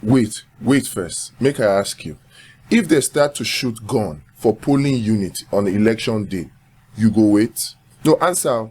Wait first. Make I ask you. If they start to shoot gun for polling unit on election day, you go wait? No, answer.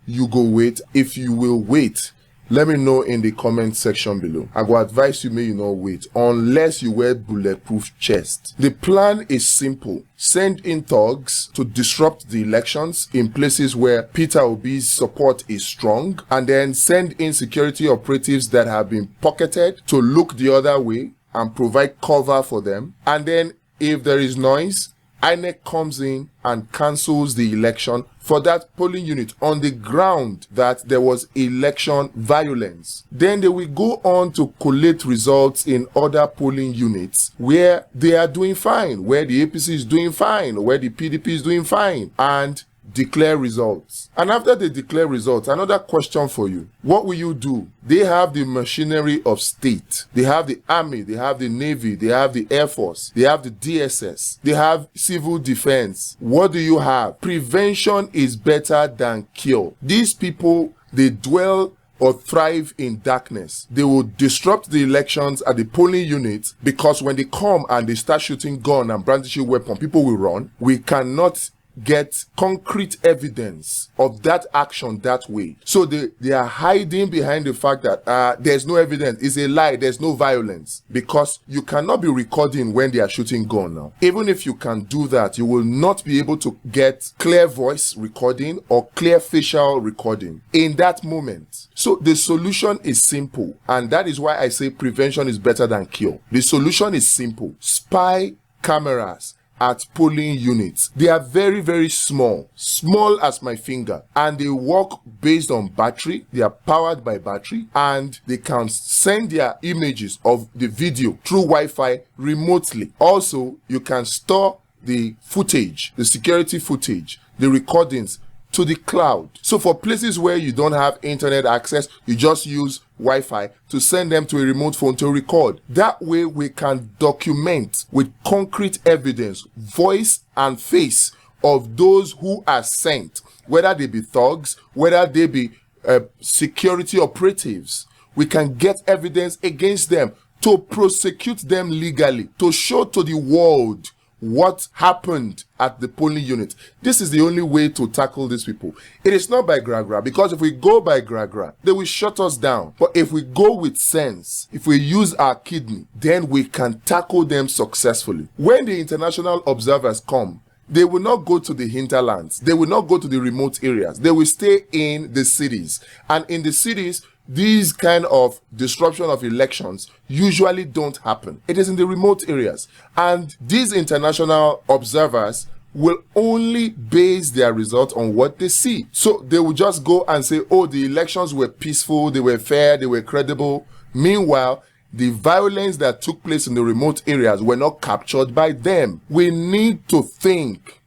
You go wait. If you will wait, let me know in the comment section below. I go advise you, may you not wait unless you wear bulletproof chest. The plan is simple. Send in thugs to disrupt the elections in places where Peter Obi's support is strong, and then send in security operatives that have been pocketed to look the other way and provide cover for them. And then if there is noise, INEC comes in and cancels the election for that polling unit on the ground that there was election violence. Then they will go on to collate results in other polling units where they are doing fine, where the APC is doing fine, where the PDP is doing fine, and declare results. And after they declare results, another question for you. What will you do? They have the machinery of state. They have the army, they have the navy, they have the air force, they have the DSS, they have civil defense. What do you have? Prevention is better than cure. These people, they dwell or thrive in darkness. They will disrupt the elections at the polling unit, because when they come and they start shooting gun and brandishing weapon, people will run. We cannot get concrete evidence of that action that way. So they are hiding behind the fact that there's no evidence. It's a lie. There's no violence, because you cannot be recording when they are shooting gun now. Even if you can do that, you will not be able to get clear voice recording or clear facial recording in that moment. So the solution is simple, and that is why I say prevention is better than cure. The solution is simple. Spy cameras at polling units. They are very, very small as my finger, and they work based on battery. They are powered by battery, and they can send their images of the video through Wi-Fi remotely. Also, you can store the footage, the security footage, the recordings to the cloud. So for places where you don't have internet access, you just use Wi-Fi to send them to a remote phone to record. That way we can document with concrete evidence, voice and face of those who are sent, whether they be thugs, whether they be security operatives. We can get evidence against them to prosecute them legally, to show to the world what happened at the polling unit. This is the only way to tackle these people. It is not by gra-gra, because if we go by gra-gra, they will shut us down. But if we go with sense, if we use our kidney, then we can tackle them successfully. When the international observers come, they will not go to the hinterlands. They will not go to the remote areas. They will stay in the cities. And in the cities, these kind of disruption of elections usually don't happen. It is in the remote areas. And these international observers will only base their results on what they see. So they will just go and say, oh, the elections were peaceful, they were fair, they were credible. Meanwhile, the violence that took place in the remote areas were not captured by them. We need to think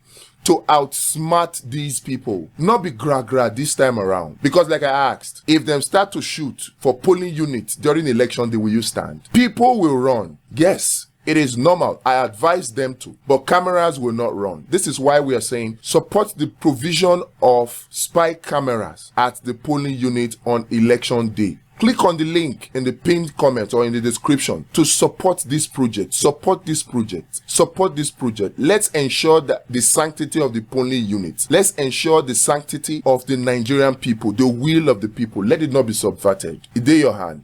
to outsmart these people, not be gra-gra this time around. Because like I asked, if them start to shoot for polling units during election day, will you stand? People will run. Yes, it is normal. I advise them to, but cameras will not run. This is why we are saying support the provision of spy cameras at the polling unit on election day. Click on the link in the pinned comment or in the description to support this project. Support this project. Support this project. Let's ensure that the sanctity of the polling units. Let's ensure the sanctity of the Nigerian people, the will of the people. Let it not be subverted. It's in your hand.